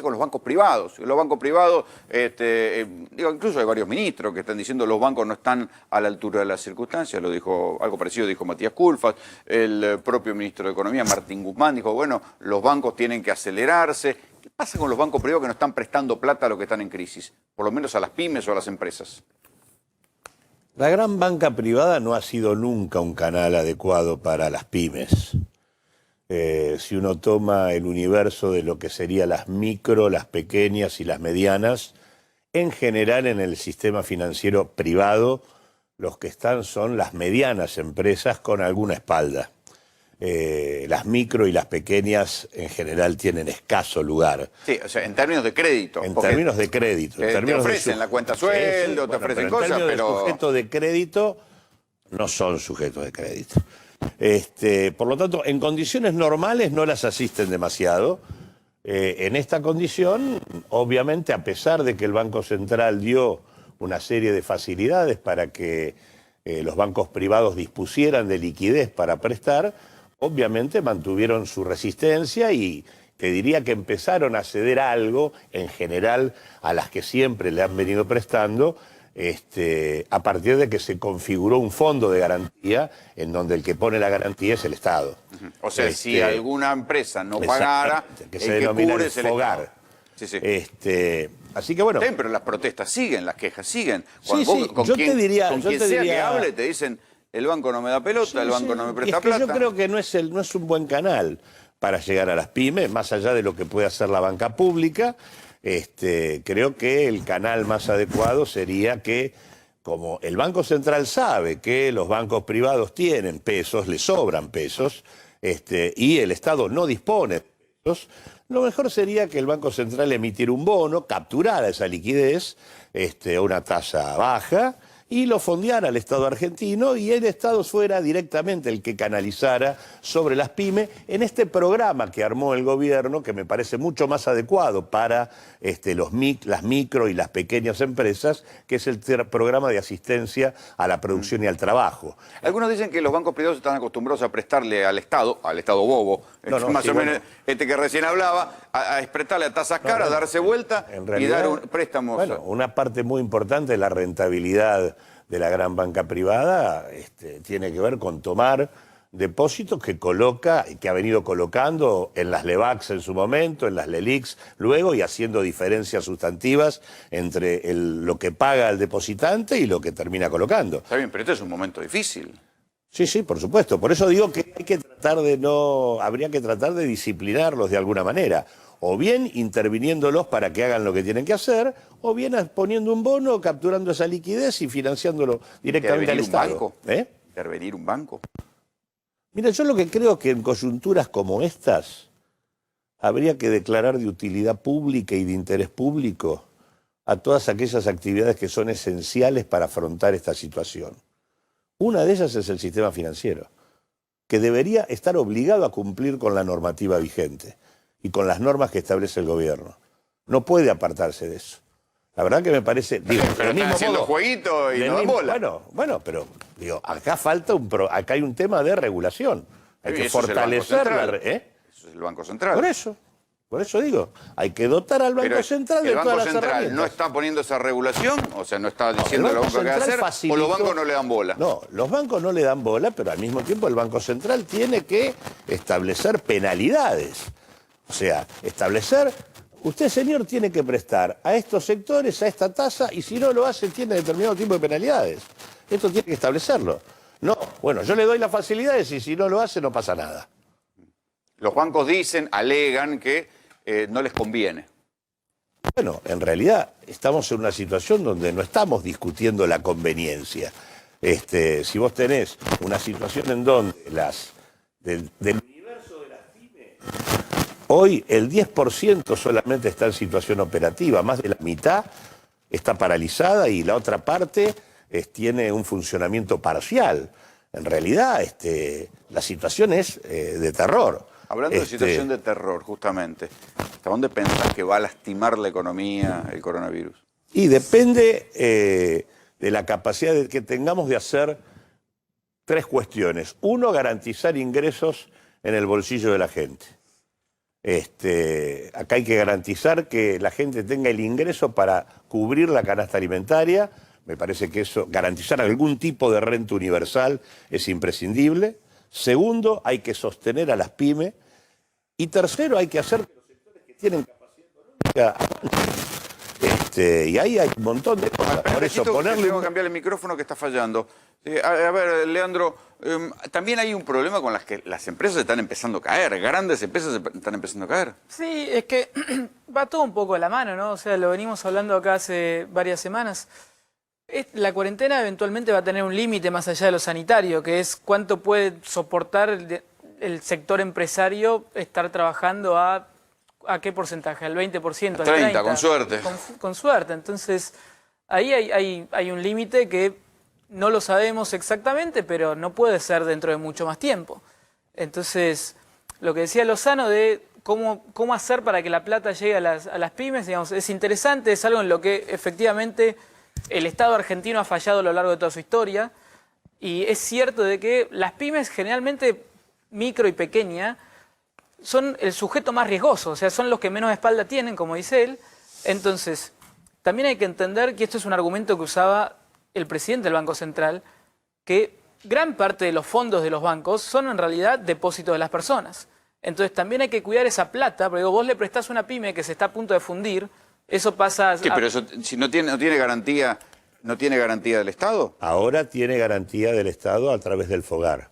con los bancos privados. Los bancos privados, digo, incluso hay varios ministros que están diciendo que los bancos no están a la altura de las circunstancias, lo dijo, algo parecido dijo Matías Culfas, el propio ministro de Economía, Martín Guzmán, dijo, bueno, los bancos tienen que acelerarse. ¿Qué pasa con los bancos privados que no están prestando plata a los que están en crisis? Por lo menos a las pymes o a las empresas. La gran banca privada no ha sido nunca un canal adecuado para las pymes. Si uno toma el universo de lo que serían las micro, las pequeñas y las medianas, en general en el sistema financiero privado, los que están son las medianas empresas con alguna espalda. Las micro y las pequeñas en general tienen escaso lugar. Sí, o sea, en términos de crédito. En términos de crédito. Te ofrecen la cuenta sueldo, te ofrecen cosas, pero... En términos de sujeto de crédito, no son sujetos de crédito. Por lo tanto, en condiciones normales no las asisten demasiado. En esta condición, obviamente, a pesar de que el Banco Central dio una serie de facilidades para que los bancos privados dispusieran de liquidez para prestar, obviamente mantuvieron su resistencia y te diría que empezaron a ceder algo, en general, a las que siempre le han venido prestando, a partir de que se configuró un fondo de garantía en donde el que pone la garantía es el Estado. O sea, si alguna empresa no pagara, que se denomina el FOGAR. Sí, sí. Así que bueno. Sí, pero las protestas siguen, las quejas siguen. Yo te diría, con quien sea que hable te dicen, el banco no me da pelota, el banco no me presta plata. Yo creo que no es un buen canal para llegar a las pymes, más allá de lo que puede hacer la banca pública. Creo que el canal más adecuado sería que, como el Banco Central sabe que los bancos privados tienen pesos, le sobran pesos, y el Estado no dispone de pesos, lo mejor sería que el Banco Central emitiera un bono, capturara esa liquidez a una tasa baja, y lo fondeara al Estado argentino y el Estado fuera directamente el que canalizara sobre las pymes en este programa que armó el gobierno, que me parece mucho más adecuado para las micro y las pequeñas empresas, que es el programa de asistencia a la producción y al trabajo. Algunos dicen que los bancos privados están acostumbrados a prestarle al Estado bobo, más o menos que recién hablaba, a prestarle a tasas caras, darse vuelta y dar préstamos. Bueno, una parte muy importante de la rentabilidad de la gran banca privada tiene que ver con tomar depósitos que coloca y que ha venido colocando en las LEBACs en su momento, en las LELIQs luego, y haciendo diferencias sustantivas entre lo que paga el depositante y lo que termina colocando. Está bien, pero este es un momento difícil. Sí, sí, por supuesto. Por eso digo que habría que tratar de disciplinarlos de alguna manera. O bien interviniéndolos para que hagan lo que tienen que hacer, o bien poniendo un bono, capturando esa liquidez y financiándolo directamente al Estado. ¿Intervenir un banco? Mira, yo lo que creo es que en coyunturas como estas habría que declarar de utilidad pública y de interés público a todas aquellas actividades que son esenciales para afrontar esta situación. Una de ellas es el sistema financiero, que debería estar obligado a cumplir con la normativa vigente y con las normas que establece el gobierno. No puede apartarse de eso. La verdad que me parece... Pero están haciendo jueguito y no dan bola. Bueno, pero digo, acá acá hay un tema de regulación. Hay que fortalecer... Eso es el Banco Central. Por eso digo, hay que dotar al Banco Central de todas las herramientas. ¿El Banco Central no está poniendo esa regulación? O sea, ¿no está diciendo lo que hay que hacer? ¿O los bancos no le dan bola? No, los bancos no le dan bola, pero al mismo tiempo el Banco Central tiene que establecer penalidades. O sea, usted, señor, tiene que prestar a estos sectores, a esta tasa, y si no lo hace, tiene determinado tipo de penalidades. Esto tiene que establecerlo. No, bueno, yo le doy las facilidades y si no lo hace, no pasa nada. Los bancos alegan que no les conviene. Bueno, en realidad estamos en una situación donde no estamos discutiendo la conveniencia. Si vos tenés una situación en donde del universo de las pymes, hoy el 10% solamente está en situación operativa, más de la mitad está paralizada y la otra parte tiene un funcionamiento parcial. En realidad la situación es de terror. Hablando de situación de terror, justamente, ¿hasta dónde pensás que va a lastimar la economía el coronavirus? Y depende de la capacidad que tengamos de hacer tres cuestiones. Uno, garantizar ingresos en el bolsillo de la gente. Acá hay que garantizar que la gente tenga el ingreso para cubrir la canasta alimentaria. Me parece que eso, garantizar algún tipo de renta universal es imprescindible. Segundo, hay que sostener a las pymes. Y tercero, hay que hacer que los sectores que tienen capacidad económica avancen. Y ahí hay un montón de cosas. Por eso ponerle... Tengo que cambiar el micrófono que está fallando. A ver, Leandro, también hay un problema con las que las empresas están empezando a caer, grandes empresas están empezando a caer. Sí, es que va todo un poco a la mano, ¿no? O sea, lo venimos hablando acá hace varias semanas. La cuarentena eventualmente va a tener un límite más allá de lo sanitario, que es cuánto puede soportar el sector empresario estar trabajando ¿a qué porcentaje? ¿Al 20%? ¿Al 30%, 30%? con suerte. Con suerte. Entonces, ahí hay un límite que no lo sabemos exactamente, pero no puede ser dentro de mucho más tiempo. Entonces, lo que decía Lozano de cómo hacer para que la plata llegue a las pymes, digamos, es interesante, es algo en lo que efectivamente el Estado argentino ha fallado a lo largo de toda su historia. Y es cierto de que las pymes, generalmente micro y pequeña, son el sujeto más riesgoso, o sea, son los que menos espalda tienen, como dice él. Entonces, también hay que entender que esto es un argumento que usaba el presidente del Banco Central, que gran parte de los fondos de los bancos son en realidad depósitos de las personas. Entonces también hay que cuidar esa plata, porque vos le prestás a una pyme que se está a punto de fundir, eso pasa... Sí, pero eso, si no tiene garantía, ¿no tiene garantía del Estado? Ahora tiene garantía del Estado a través del FOGAR.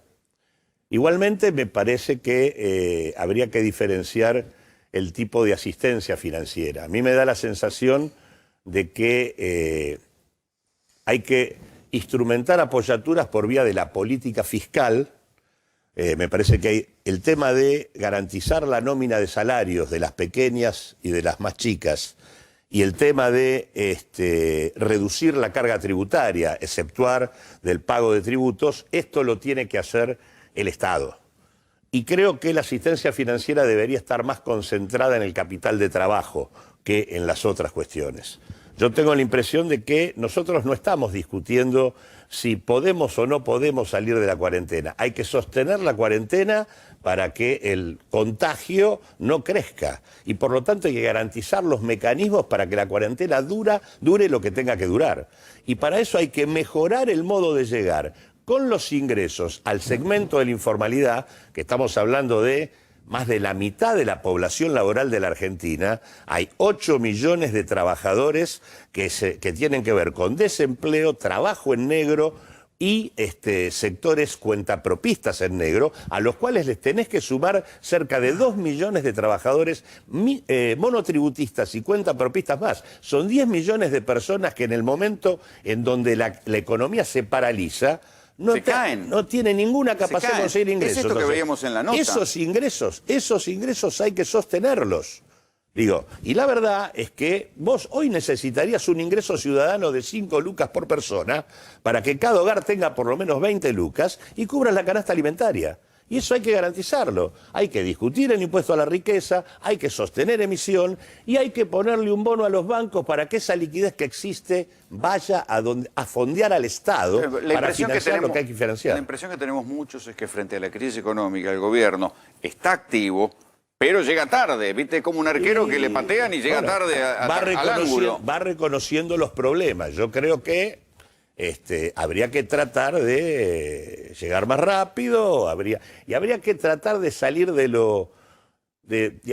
Igualmente me parece que habría que diferenciar el tipo de asistencia financiera. A mí me da la sensación de que hay que instrumentar apoyaturas por vía de la política fiscal. Me parece que hay el tema de garantizar la nómina de salarios de las pequeñas y de las más chicas y el tema de reducir la carga tributaria, exceptuar del pago de tributos, esto lo tiene que hacer el Estado. Y creo que la asistencia financiera debería estar más concentrada en el capital de trabajo que en las otras cuestiones. Yo tengo la impresión de que nosotros no estamos discutiendo si podemos o no podemos salir de la cuarentena. Hay que sostener la cuarentena para que el contagio no crezca. Y por lo tanto hay que garantizar los mecanismos para que la cuarentena dure lo que tenga que durar. Y para eso hay que mejorar el modo de llegar con los ingresos al segmento de la informalidad, que estamos hablando de más de la mitad de la población laboral de la Argentina. Hay 8 millones de trabajadores que tienen que ver con desempleo, trabajo en negro y sectores cuentapropistas en negro, a los cuales les tenés que sumar cerca de 2 millones de trabajadores monotributistas y cuentapropistas más. Son 10 millones de personas que en el momento en donde la economía se paraliza, no tiene ninguna capacidad de conseguir ingresos. Es esto que veíamos en la nota. Esos ingresos hay que sostenerlos. Digo, y la verdad es que vos hoy necesitarías un ingreso ciudadano de 5 lucas por persona para que cada hogar tenga por lo menos 20 lucas y cubras la canasta alimentaria. Y eso hay que garantizarlo. Hay que discutir el impuesto a la riqueza, hay que sostener emisión y hay que ponerle un bono a los bancos para que esa liquidez que existe vaya a fondear al Estado para financiar lo que hay que financiar. La impresión que tenemos muchos es que frente a la crisis económica el gobierno está activo, pero llega tarde. ¿Viste? Como un arquero que le patean y llega tarde al ángulo. Va reconociendo los problemas. Yo creo que habría que tratar de llegar más rápido, habría que tratar de salir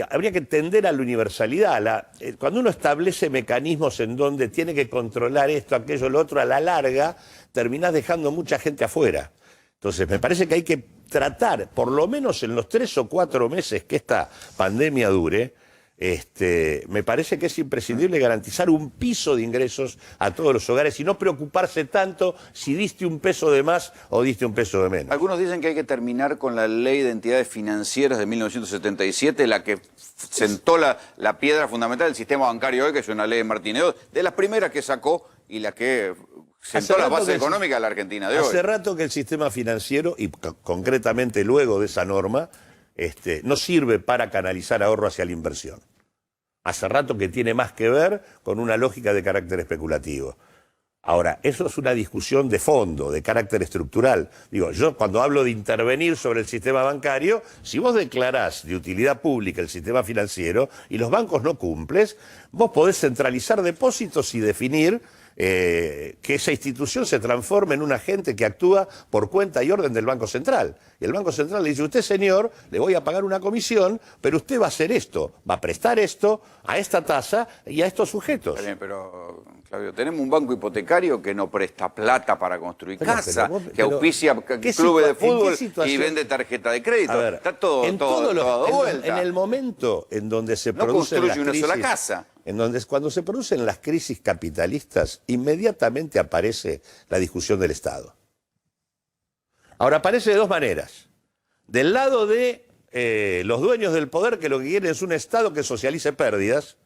habría que tender a la universalidad. Cuando uno establece mecanismos en donde tiene que controlar esto, aquello, lo otro, a la larga, terminás dejando mucha gente afuera. Entonces, me parece que hay que tratar, por lo menos en los 3 o 4 meses que esta pandemia dure, me parece que es imprescindible garantizar un piso de ingresos a todos los hogares y no preocuparse tanto si diste un peso de más o diste un peso de menos. Algunos dicen que hay que terminar con la Ley de Entidades Financieras de 1977, la que sentó la piedra fundamental del sistema bancario hoy, que es una ley de Martínez, de las primeras que sacó y la que sentó la base económica de la Argentina de hoy. Hace rato que el sistema financiero, y concretamente luego de esa norma, no sirve para canalizar ahorro hacia la inversión. Hace rato que tiene más que ver con una lógica de carácter especulativo. Ahora, eso es una discusión de fondo, de carácter estructural. Digo, yo cuando hablo de intervenir sobre el sistema bancario, si vos declarás de utilidad pública el sistema financiero y los bancos no cumples, vos podés centralizar depósitos y definir que esa institución se transforme en un agente que actúa por cuenta y orden del Banco Central. Y el Banco Central le dice, usted señor, le voy a pagar una comisión, pero usted va a hacer esto, va a prestar esto a esta tasa y a estos sujetos. Está bien, pero Claudio, tenemos un banco hipotecario que no presta plata para construir casa, que auspicia clubes de fútbol y vende tarjeta de crédito. A ver, está todo vuelta. En el momento en donde se no producen las construye una crisis, sola casa. Cuando se producen las crisis capitalistas, inmediatamente aparece la discusión del Estado. Ahora aparece de dos maneras. Del lado de los dueños del poder, que lo que quieren es un Estado que socialice pérdidas,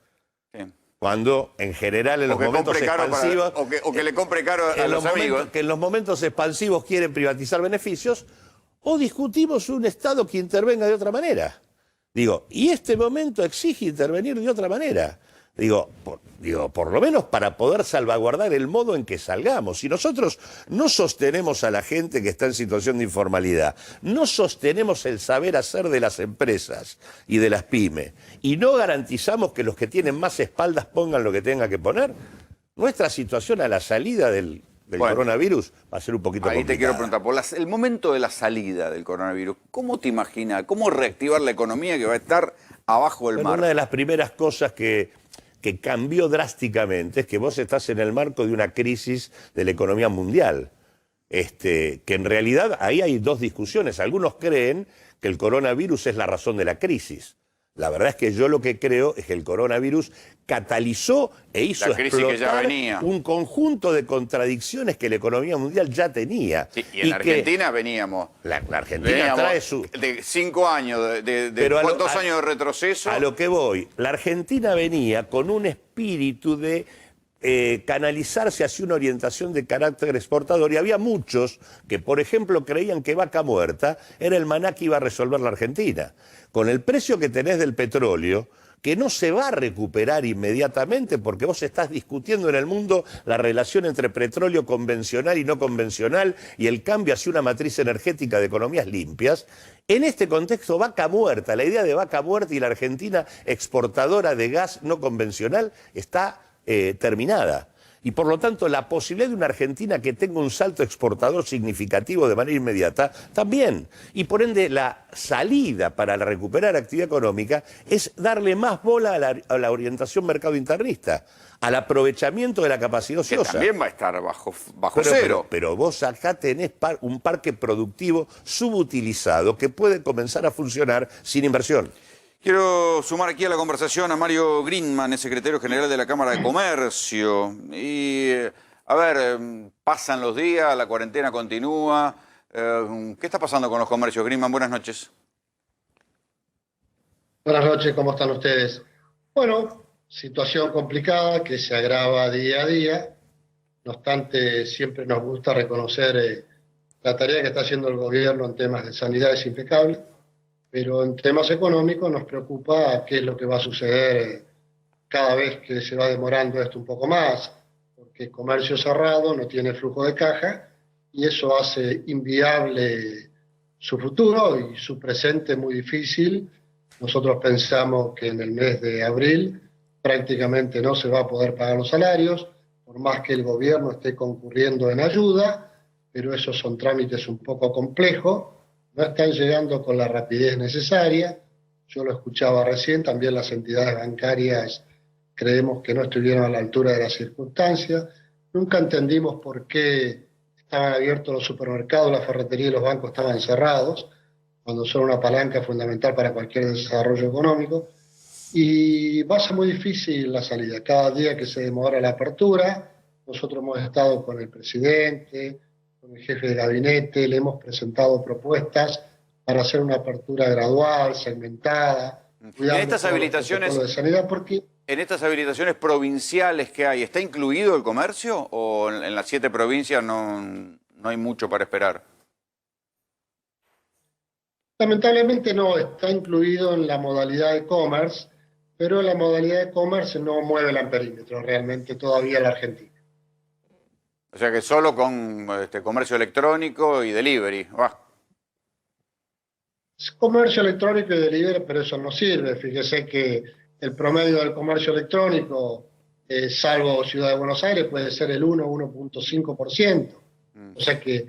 Sí. cuando en general en los momentos expansivos... o que le compre caro a los amigos. Que en los momentos expansivos quieren privatizar beneficios, o discutimos un Estado que intervenga de otra manera. Digo, y este momento exige intervenir de otra manera. Digo, por lo menos para poder salvaguardar el modo en que salgamos. Si nosotros no sostenemos a la gente que está en situación de informalidad, no sostenemos el saber hacer de las empresas y de las pymes, y no garantizamos que los que tienen más espaldas pongan lo que tengan que poner, nuestra situación a la salida del coronavirus va a ser un poquito complicada. Ahí te quiero preguntar, por el momento de la salida del coronavirus, ¿cómo te imaginas, cómo reactivar la economía que va a estar abajo del mar? Una de las primeras cosas que cambió drásticamente es que vos estás en el marco de una crisis de la economía mundial. Que en realidad ahí hay dos discusiones. Algunos creen que el coronavirus es la razón de la crisis. La verdad es que yo lo que creo es que el coronavirus catalizó e hizo la crisis que ya explotar venía. un conjunto de contradicciones que la economía mundial ya tenía. Sí, y en la Argentina veníamos. La Argentina trae su... De 5 años, ¿cuántos años de retroceso? A lo que voy, la Argentina venía con un espíritu de canalizarse hacia una orientación de carácter exportador, y había muchos que, por ejemplo, creían que Vaca Muerta era el maná que iba a resolver la Argentina. Con el precio que tenés del petróleo, que no se va a recuperar inmediatamente, porque vos estás discutiendo en el mundo la relación entre petróleo convencional y no convencional y el cambio hacia una matriz energética de economías limpias. En este contexto, Vaca Muerta, la idea de Vaca Muerta y la Argentina exportadora de gas no convencional está terminada. Y por lo tanto, la posibilidad de una Argentina que tenga un salto exportador significativo de manera inmediata, también. Y por ende, la salida para recuperar actividad económica es darle más bola a la orientación mercado internista, al aprovechamiento de la capacidad ociosa. Que también va a estar bajo cero. Pero vos acá tenés un parque productivo subutilizado que puede comenzar a funcionar sin inversión. Quiero sumar aquí a la conversación a Mario Greenman, el secretario general de la Cámara de Comercio. Y, a ver, pasan los días, la cuarentena continúa. ¿Qué está pasando con los comercios? Greenman, buenas noches. Buenas noches, ¿cómo están ustedes? Bueno, situación complicada que se agrava día a día. No obstante, siempre nos gusta reconocer la tarea que está haciendo el gobierno en temas de sanidad es impecable. Pero en temas económicos nos preocupa qué es lo que va a suceder cada vez que se va demorando esto un poco más, porque el comercio cerrado no tiene flujo de caja y eso hace inviable su futuro y su presente muy difícil. Nosotros pensamos que en el mes de abril prácticamente no se va a poder pagar los salarios, por más que el gobierno esté concurriendo en ayuda, pero esos son trámites un poco complejos. No están llegando con la rapidez necesaria. Yo lo escuchaba recién, también las entidades bancarias creemos que no estuvieron a la altura de las circunstancias. Nunca entendimos por qué estaban abiertos los supermercados, la ferretería y los bancos estaban cerrados, cuando son una palanca fundamental para cualquier desarrollo económico. Y va a ser muy difícil la salida. Cada día que se demora la apertura, nosotros hemos estado con el presidente, con el jefe de gabinete, le hemos presentado propuestas para hacer una apertura gradual, segmentada. En estas habilitaciones de sanidad, porque en estas habilitaciones provinciales que hay, ¿está incluido el comercio o en las 7 provincias no hay mucho para esperar? lamentablemente no está incluido en la modalidad de e-commerce, pero la modalidad de e-commerce no mueve el amperímetro realmente todavía en la Argentina. O sea que solo con comercio electrónico y delivery. Comercio electrónico y delivery, pero eso no sirve. Fíjese que el promedio del comercio electrónico, salvo Ciudad de Buenos Aires, puede ser el 1,5%. O sea que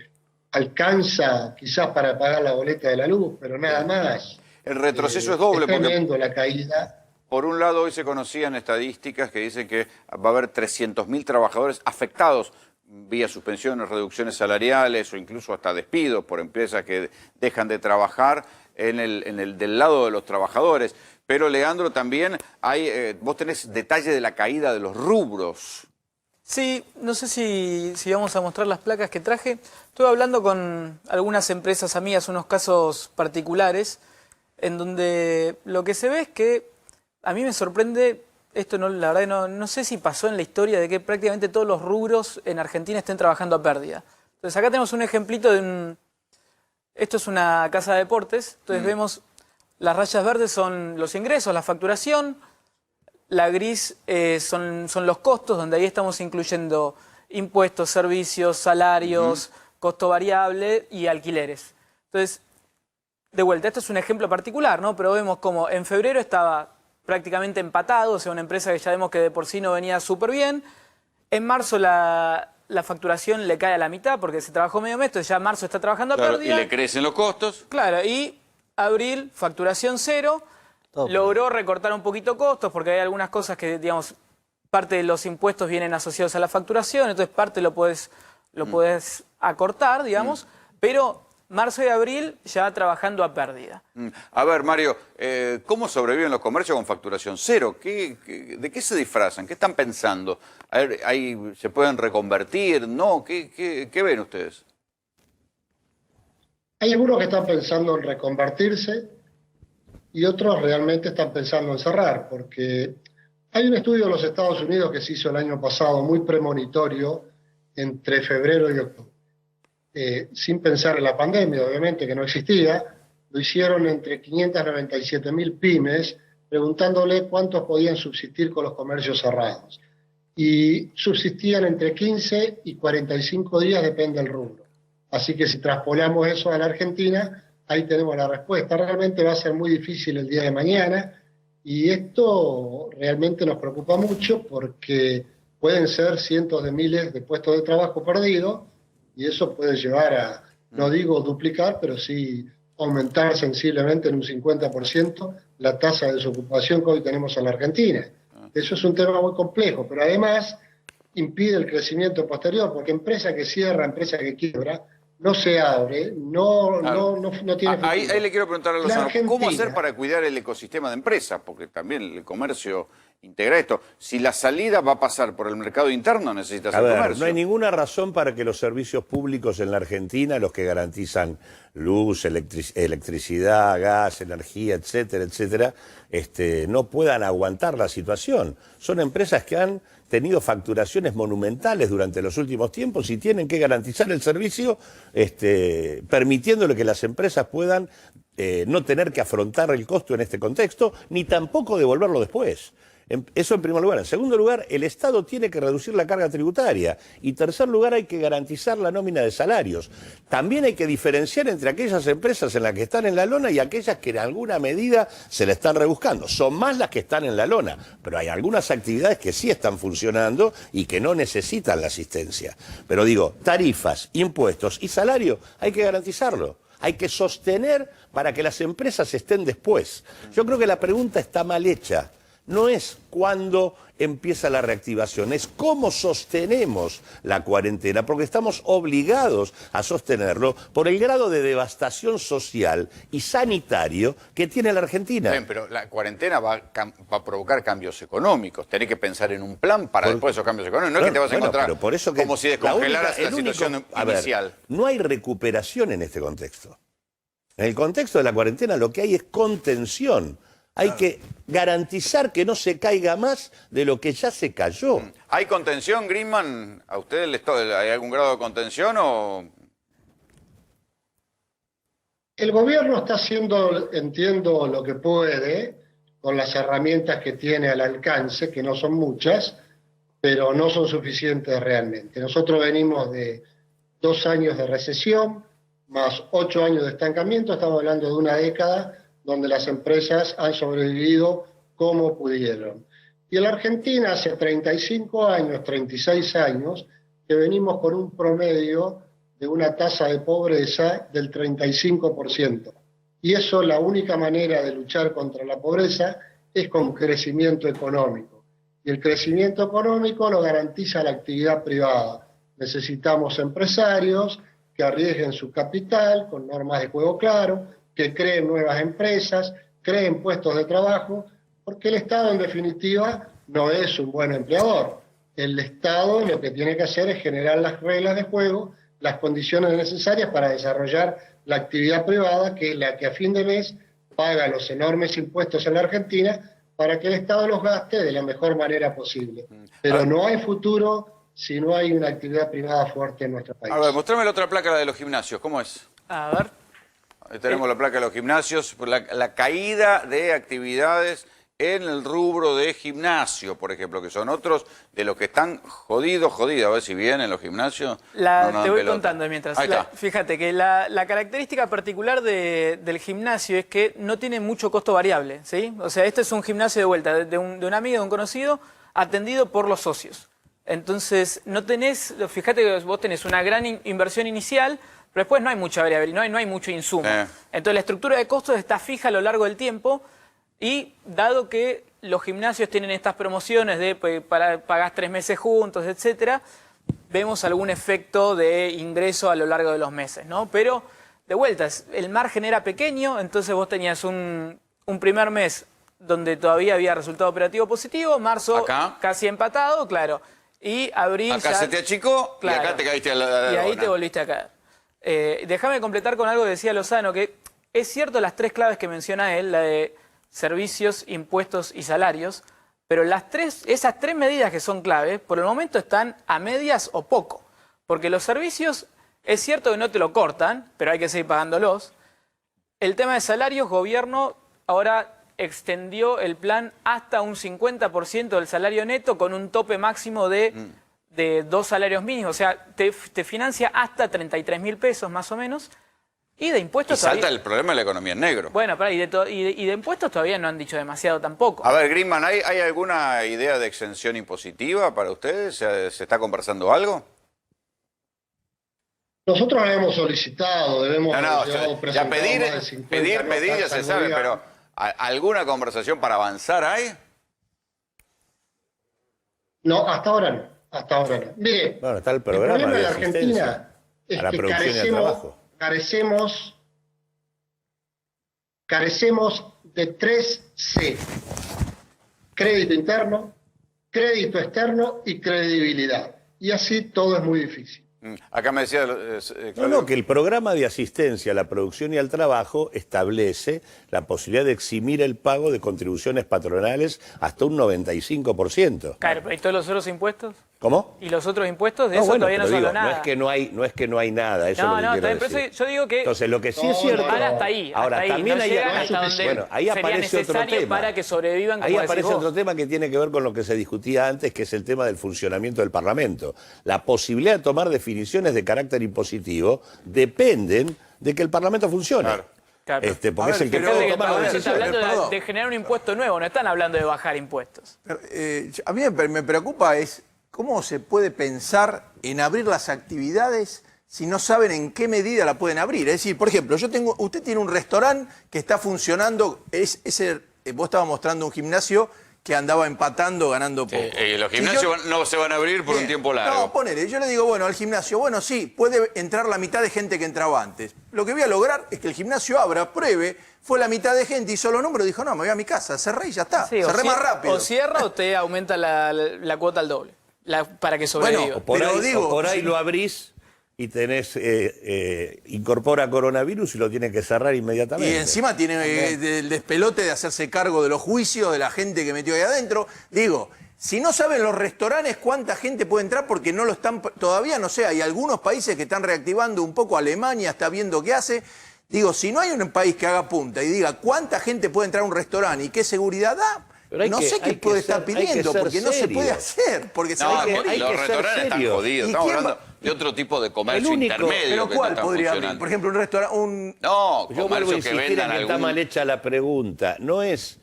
alcanza quizás para pagar la boleta de la luz, pero nada más. El retroceso es doble. Es tremendo la caída. Por un lado, hoy se conocían estadísticas que dicen que va a haber 300.000 trabajadores afectados vía suspensiones, reducciones salariales o incluso hasta despidos por empresas que dejan de trabajar del lado de los trabajadores. Pero, Leandro, también vos tenés detalle de la caída de los rubros. Sí, no sé si vamos a mostrar las placas que traje. Estuve hablando con algunas empresas amigas, unos casos particulares, en donde lo que se ve es que a mí me sorprende, esto no, la verdad no sé si pasó en la historia, de que prácticamente todos los rubros en Argentina estén trabajando a pérdida. Entonces acá tenemos un ejemplito de esto es una casa de deportes, entonces vemos las rayas verdes son los ingresos, la facturación, la gris son los costos, donde ahí estamos incluyendo impuestos, servicios, salarios, costo variable y alquileres. Entonces, de vuelta, esto es un ejemplo particular, ¿no? Pero vemos como en febrero estaba prácticamente empatado, o sea, una empresa que ya vemos que de por sí no venía súper bien. En marzo la facturación le cae a la mitad porque se trabajó medio mes, entonces ya marzo está trabajando a pérdida. Y le crecen los costos. Claro, y abril, facturación cero. Logró recortar un poquito costos porque hay algunas cosas que, digamos, parte de los impuestos vienen asociados a la facturación, entonces parte lo puedes acortar, digamos, pero marzo y abril ya trabajando a pérdida. A ver, Mario, ¿cómo sobreviven los comercios con facturación cero? ¿De qué se disfrazan? ¿Qué están pensando? A ver, ¿se pueden reconvertir? ¿No? ¿Qué ven ustedes? Hay algunos que están pensando en reconvertirse y otros realmente están pensando en cerrar, porque hay un estudio de los Estados Unidos que se hizo el año pasado muy premonitorio entre febrero y octubre. Sin pensar en la pandemia, obviamente, que no existía, lo hicieron entre 597.000 pymes, preguntándole cuántos podían subsistir con los comercios cerrados. Y subsistían entre 15 y 45 días, depende del rubro. Así que si traspolamos eso a la Argentina, ahí tenemos la respuesta. Realmente va a ser muy difícil el día de mañana, y esto realmente nos preocupa mucho porque pueden ser cientos de miles de puestos de trabajo perdidos, y eso puede llevar a, no digo duplicar, pero sí aumentar sensiblemente en un 50% la tasa de desocupación que hoy tenemos en la Argentina. Eso es un tema muy complejo, pero además impide el crecimiento posterior, porque empresa que cierra, empresa que quiebra, no se abre, no tiene futuro. Ahí le quiero preguntar a los Argentina, ¿cómo hacer para cuidar el ecosistema de empresas? Porque también el comercio integra esto. Si la salida va a pasar por el mercado interno, necesitas el comercio. No hay ninguna razón para que los servicios públicos en la Argentina, los que garantizan luz, electricidad, gas, energía, etcétera, etcétera, no puedan aguantar la situación. Son empresas que han tenido facturaciones monumentales durante los últimos tiempos y tienen que garantizar el servicio, permitiéndole que las empresas puedan no tener que afrontar el costo en este contexto, ni tampoco devolverlo después. Eso en primer lugar. En segundo lugar, el Estado tiene que reducir la carga tributaria. Y en tercer lugar, hay que garantizar la nómina de salarios. También hay que diferenciar entre aquellas empresas en las que están en la lona y aquellas que en alguna medida se la están rebuscando. Son más las que están en la lona, pero hay algunas actividades que sí están funcionando y que no necesitan la asistencia. Pero digo, tarifas, impuestos y salario hay que garantizarlo. Hay que sostener para que las empresas estén después. Yo creo que la pregunta está mal hecha. No es cuándo empieza la reactivación, es cómo sostenemos la cuarentena, porque estamos obligados a sostenerlo por el grado de devastación social y sanitario que tiene la Argentina. Bien, pero la cuarentena va a provocar cambios económicos. Tenés que pensar en un plan para después esos cambios económicos. No es que te vas a encontrar pero por eso que como si descongelaras la situación inicial. No hay recuperación en este contexto. En el contexto de la cuarentena lo que hay es contención. Hay que garantizar que no se caiga más de lo que ya se cayó. ¿Hay contención, Greenman? ¿A ustedes hay algún grado de contención o...? El gobierno está haciendo, entiendo, lo que puede con las herramientas que tiene al alcance, que no son muchas, pero no son suficientes realmente. Nosotros venimos de 2 años de recesión, más 8 años de estancamiento, estamos hablando de una década donde las empresas han sobrevivido como pudieron. Y en la Argentina hace 35 años, 36 años, que venimos con un promedio de una tasa de pobreza del 35%. Y eso, la única manera de luchar contra la pobreza es con crecimiento económico. Y el crecimiento económico lo garantiza la actividad privada. Necesitamos empresarios que arriesguen su capital con normas de juego claro, que creen nuevas empresas, creen puestos de trabajo, porque el Estado, en definitiva, no es un buen empleador. El Estado lo que tiene que hacer es generar las reglas de juego, las condiciones necesarias para desarrollar la actividad privada, que es la que a fin de mes paga los enormes impuestos en la Argentina para que el Estado los gaste de la mejor manera posible. Pero no hay futuro si no hay una actividad privada fuerte en nuestro país. A ver, mostrame la otra placa, la de los gimnasios, ¿cómo es? A ver. Ahí tenemos la placa de los gimnasios, la caída de actividades en el rubro de gimnasio, por ejemplo, que son otros de los que están jodidos. A ver si vienen los gimnasios. Te voy contando mientras. Ahí está. Fíjate que la característica particular del gimnasio es que no tiene mucho costo variable, ¿sí? O sea, este es un gimnasio de vuelta, de un amigo, de un conocido, atendido por los socios. Entonces, no tenés, fíjate que vos tenés una gran inversión inicial, pero después no hay mucha variabilidad, no hay mucho insumo. Entonces, la estructura de costos está fija a lo largo del tiempo. Y dado que los gimnasios tienen estas promociones de pagás 3 meses juntos, etcétera, vemos algún efecto de ingreso a lo largo de los meses, ¿no? Pero, de vuelta, el margen era pequeño, entonces vos tenías un primer mes donde todavía había resultado operativo positivo, marzo acá casi empatado, claro, y abril acá ya, se te achicó, claro, y acá te caíste a la y ahí lona. te volviste a caer. Déjame completar con algo que decía Lozano, que es cierto las 3 claves que menciona él, la de servicios, impuestos y salarios, pero esas 3 medidas que son claves, por el momento están a medias o poco. Porque los servicios, es cierto que no te lo cortan, pero hay que seguir pagándolos. El tema de salarios, gobierno ahora extendió el plan hasta un 50% del salario neto con un tope máximo de 2 salarios mínimos. O sea, te financia hasta 33.000 pesos más o menos. Y de impuestos y salta el problema de la economía en negro. Bueno, y de impuestos todavía no han dicho demasiado tampoco. A ver, Grimman, ¿hay alguna idea de exención impositiva para ustedes? ¿Se está conversando algo? Nosotros hemos solicitado, ya pedir ya se sabe, pero ¿alguna conversación para avanzar hay? No, hasta ahora no. Mire, bueno, está el programa problema de la asistencia Argentina es a la que producción y al trabajo. Carecemos de 3 C. Crédito interno, crédito externo y credibilidad. Y así todo es muy difícil. Acá me decía... No, que el programa de asistencia a la producción y al trabajo establece la posibilidad de eximir el pago de contribuciones patronales hasta un 95%. Claro, ¿y todos los otros impuestos? ¿Cómo? ¿Y los otros impuestos? De eso todavía no se habló nada. No es que no hay nada, eso es lo que quiero decir. Yo digo que... Entonces, lo que sí es cierto... hasta ahí. Ahora, también no llegan hasta donde bueno, ahí aparece otro tema. Para que sobrevivan, como ahí aparece vos. otro tema que tiene que ver con lo que se discutía antes, que es el tema del funcionamiento del Parlamento. La posibilidad de tomar definiciones de carácter impositivo dependen de que el Parlamento funcione. Claro. Porque es el que puede tomar la Se está decisión. hablando de generar un impuesto nuevo, no están hablando de bajar impuestos. A mí me preocupa es cómo se puede pensar en abrir las actividades si no saben en qué medida la pueden abrir. Es decir, por ejemplo, usted tiene un restaurante que está funcionando, vos estabas mostrando un gimnasio que andaba empatando, ganando poco. Los gimnasios no se van a abrir por un tiempo largo. No, ponele, yo le digo, bueno, al gimnasio, bueno, sí, puede entrar la mitad de gente que entraba antes. Lo que voy a lograr es que el gimnasio abra, pruebe, fue la mitad de gente, hizo los números, dijo, no, me voy a mi casa, cerré y ya está, Sí, cerré más rápido. O cierra o te aumenta la cuota al doble, para que sobreviva. Bueno, por ahí lo abrís y tenés, incorpora coronavirus y lo tiene que cerrar inmediatamente. Y encima tiene el despelote de hacerse cargo de los juicios, de la gente que metió ahí adentro. Digo, si no saben los restaurantes cuánta gente puede entrar porque no lo están, todavía no sé, hay algunos países que están reactivando un poco, Alemania está viendo qué hace. Digo, si no hay un país que haga punta y diga cuánta gente puede entrar a un restaurante y qué seguridad da, Pero no sé qué puede estar pidiendo, porque no se puede hacer, porque se No, va a morir. hay los que ser restaurantes están serios. jodidos. ¿Y Estamos quién hablando de otro tipo de comercio El único- intermedio. ¿Pero que cuál no están podría abrir? funcionando. Por ejemplo, un restaurante, No, Yo vuelvo a comercio que insistir en vendan que está algún... mal hecha la pregunta. No es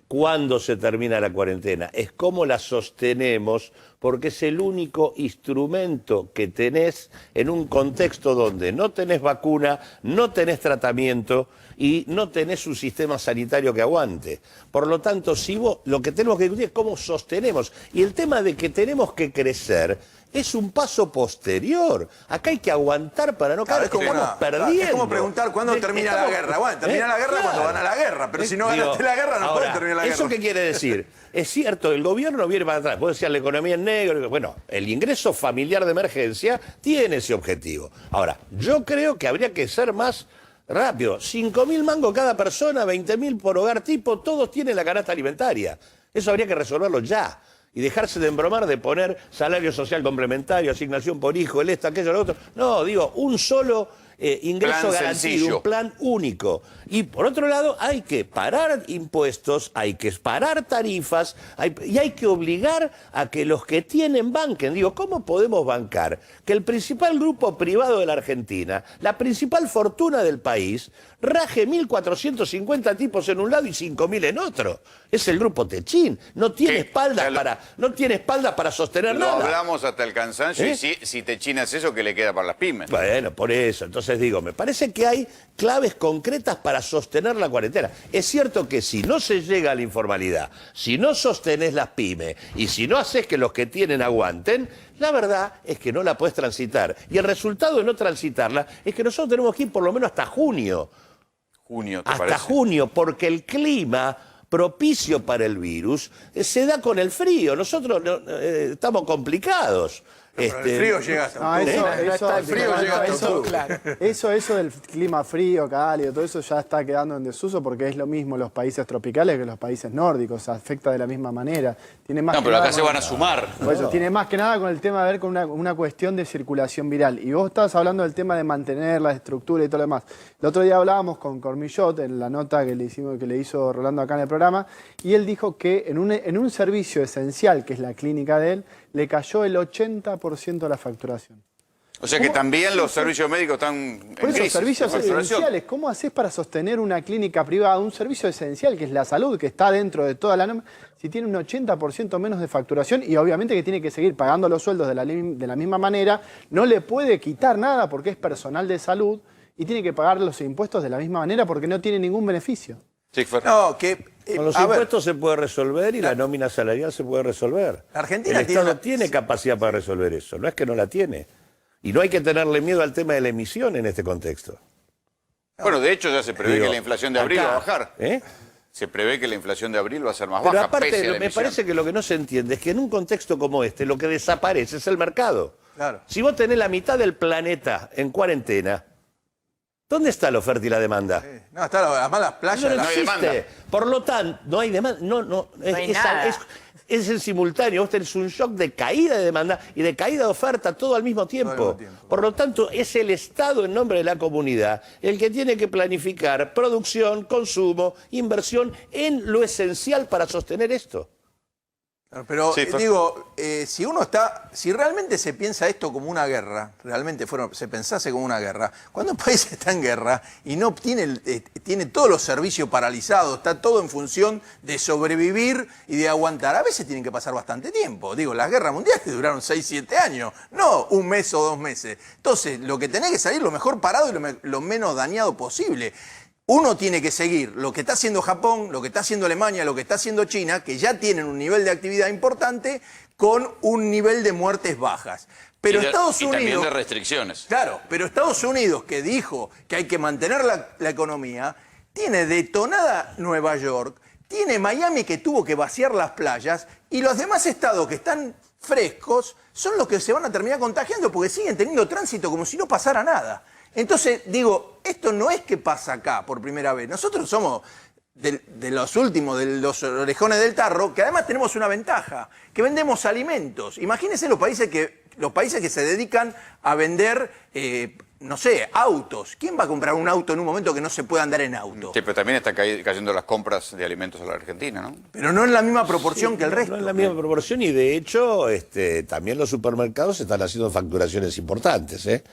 cuándo se termina la cuarentena, es cómo la sostenemos, porque es el único instrumento que tenés en un contexto donde no tenés vacuna, no tenés tratamiento y no tenés un sistema sanitario que aguante. Por lo tanto, si vos, lo que tenemos que discutir es cómo sostenemos. Y el tema de que tenemos que crecer es un paso posterior. Acá hay que aguantar para no caer. Estamos perdiendo. es como preguntar cuándo termina la guerra. Bueno, termina la guerra cuando gana la guerra, pero si no ganaste la guerra no puede terminar la guerra. ¿Eso qué quiere decir? Es cierto, el gobierno viene para atrás. Puede decir la economía en negro. Bueno, el ingreso familiar de emergencia tiene ese objetivo. Ahora, yo creo que habría que ser más rápido. 5.000 mangos cada persona, 20.000 por hogar tipo, todos tienen la canasta alimentaria. Eso habría que resolverlo ya. Y dejarse de embromar de poner salario social complementario, asignación por hijo, el esto, aquello, lo otro. No, digo, un solo ingreso Plan garantido, sencillo. un plan único. Y por otro lado, hay que parar impuestos, hay que parar tarifas y hay que obligar a que los que tienen banquen. Digo, ¿cómo podemos bancar que el principal grupo privado de la Argentina, la principal fortuna del país, raje 1.450 tipos en un lado y 5.000 en otro? Es el grupo Techín. No tiene espaldas para sostener Lo nada. hablamos hasta el cansancio y si te chinas eso, ¿qué le queda para las pymes? Bueno, por eso. Entonces digo, me parece que hay claves concretas para sostener la cuarentena. Es cierto que si no se llega a la informalidad, si no sostenés las pymes y si no haces que los que tienen aguanten, la verdad es que no la puedes transitar. Y el resultado de no transitarla es que nosotros tenemos que ir por lo menos hasta junio. Junio, ¿te Hasta parece? junio, porque el clima propicio para el virus se da con el frío. Nosotros estamos complicados. Pero el frío llega hasta No, octubre. el frío llega hasta eso, octubre. claro. Eso del clima frío, cálido, todo eso ya está quedando en desuso porque es lo mismo los países tropicales que los países nórdicos, afecta de la misma manera. Tiene más No, que pero nada acá se con- van a sumar. Por eso, tiene más que nada con el tema de ver con una cuestión de circulación viral. Y vos estabas hablando del tema de mantener la estructura y todo lo demás. El otro día hablábamos con Cormillot en la nota que le hizo Rolando acá en el programa, y él dijo que en un servicio esencial, que es la clínica de él, le cayó el 80% de la facturación. O sea que también los servicios médicos están en Por eso, crisis, servicios de facturación. esenciales. ¿Cómo haces para sostener una clínica privada, un servicio esencial que es la salud, que está dentro de toda la norma, si tiene un 80% menos de facturación y obviamente que tiene que seguir pagando los sueldos de la misma manera, no le puede quitar nada porque es personal de salud y tiene que pagar los impuestos de la misma manera porque no tiene ningún beneficio? Sí, Fer. No, que... Con los a ver, impuestos se puede resolver y la nómina salarial se puede resolver. La Argentina el tiene Estado una- tiene capacidad para resolver eso, no es que no la tiene. Y no hay que tenerle miedo al tema de la emisión en este contexto. Bueno, de hecho ya se prevé Digo, que la inflación de abril acá, va a bajar. ¿eh? Se prevé que la inflación de abril va a ser más Pero baja, aparte, pese a la me emisión. parece que lo que no se entiende es que en un contexto como este, lo que desaparece es el mercado. Claro. Si vos tenés la mitad del planeta en cuarentena, ¿dónde está la oferta y la demanda? no, está además las playas... Eso no hay existe. demanda. Por lo tanto, no hay demanda. No hay nada. es en simultáneo. Vos tenés un shock de caída de demanda y de caída de oferta todo al mismo tiempo. Todo al mismo tiempo. Por lo tanto, es el Estado en nombre de la comunidad el que tiene que planificar producción, consumo, inversión en lo esencial para sostener esto. Pero Sí, Fer. digo, si realmente se piensa esto como una guerra, realmente se pensase como una guerra, cuando un país está en guerra y no tiene todos los servicios paralizados, está todo en función de sobrevivir y de aguantar, a veces tienen que pasar bastante tiempo. Digo, las guerras mundiales duraron 6, 7 años, no un mes o 2 meses. Entonces, lo que tenés que salir lo mejor parado y lo menos dañado posible. Uno tiene que seguir lo que está haciendo Japón, lo que está haciendo Alemania, lo que está haciendo China, que ya tienen un nivel de actividad importante con un nivel de muertes bajas. Pero Estados y también Unidos... de restricciones. Claro, pero Estados Unidos, que dijo que hay que mantener la economía, tiene detonada Nueva York, tiene Miami que tuvo que vaciar las playas, y los demás estados que están frescos son los que se van a terminar contagiando porque siguen teniendo tránsito como si no pasara nada. Entonces, digo, esto no es que pasa acá por primera vez. Nosotros somos de los últimos, de los orejones del tarro, que además tenemos una ventaja, que vendemos alimentos. Imagínense los países que se dedican a vender, no sé, autos. ¿Quién va a comprar un auto en un momento que no se puede andar en auto? Sí, pero también están cayendo las compras de alimentos a la Argentina, ¿no? Pero no en la misma proporción que el resto. No en la misma proporción y de hecho también los supermercados están haciendo facturaciones importantes, ¿eh?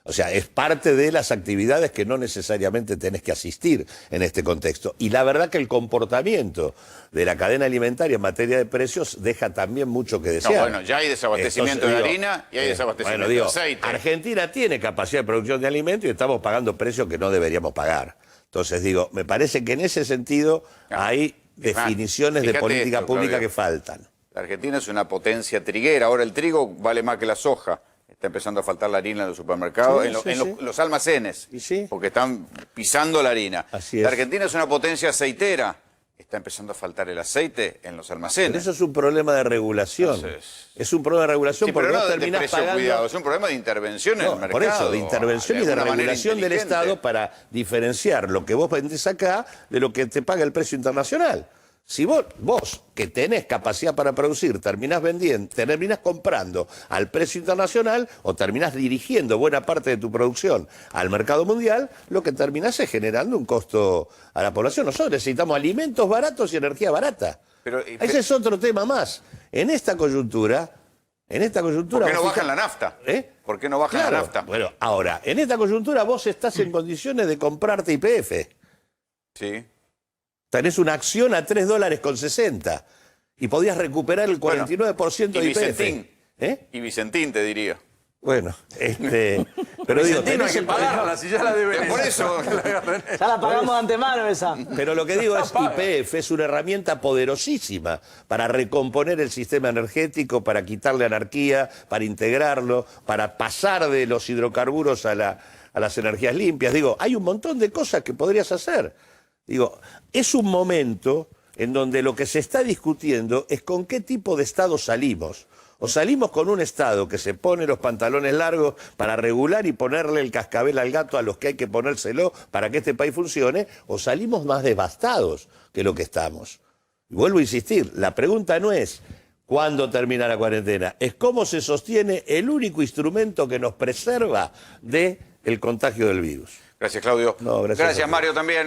O sea, es parte de las actividades que no necesariamente tenés que asistir en este contexto. Y la verdad que el comportamiento de la cadena alimentaria en materia de precios deja también mucho que desear. No, bueno, ya hay desabastecimiento de harina y hay desabastecimiento de aceite. Argentina tiene capacidad de producción de alimentos y estamos pagando precios que no deberíamos pagar. Entonces digo, me parece que en ese sentido hay definiciones de Fíjate política esto, pública Claudio. que faltan. La Argentina es una potencia triguera. Ahora el trigo vale más que la soja. Está empezando a faltar la harina en los supermercados, Sí, sí. los almacenes, Y sí. porque están pisando la harina. Así es. La Argentina es una potencia aceitera. Está empezando a faltar el aceite en los Pero almacenes. eso es un problema de regulación. Entonces- Es un problema de regulación Sí, porque pero vos no de terminás precio pagando... cuidado, es un problema de intervención en el mercado. Por eso, de intervención y de alguna manera regulación del inteligente. Estado para diferenciar lo que vos vendés acá de lo que te paga el precio internacional. Si vos que tenés capacidad para producir, terminás vendiendo, terminás comprando al precio internacional o terminás dirigiendo buena parte de tu producción al mercado mundial, lo que terminás es generando un costo a la población. Nosotros necesitamos alimentos baratos y energía barata. Pero, Ese es otro tema más. En esta coyuntura... ¿Por qué no bajan la nafta? ¿Eh? ¿Por qué no bajan Claro. la nafta? Bueno, ahora, en esta coyuntura vos estás en condiciones de comprarte YPF. Sí. Tenés una acción a $3.60 y podías recuperar el 49% de y YPF. Vicentín. ¿Eh? Y Vicentín te diría. Bueno, pero digo, Vicentín, no hay tenés que el- pagarla, si ya la deben. Por eso, Ya la pagamos de antemano esa. Pero lo que digo es, YPF es una herramienta poderosísima para recomponer el sistema energético, para quitarle anarquía, para integrarlo, para pasar de los hidrocarburos a las energías limpias. Digo, hay un montón de cosas que podrías hacer. Digo, es un momento en donde lo que se está discutiendo es con qué tipo de Estado salimos. O salimos con un Estado que se pone los pantalones largos para regular y ponerle el cascabel al gato a los que hay que ponérselo para que este país funcione, o salimos más devastados que lo que estamos. Y vuelvo a insistir, la pregunta no es cuándo termina la cuarentena, es cómo se sostiene el único instrumento que nos preserva del contagio del virus. gracias Claudio. No, gracias a ti. Mario también.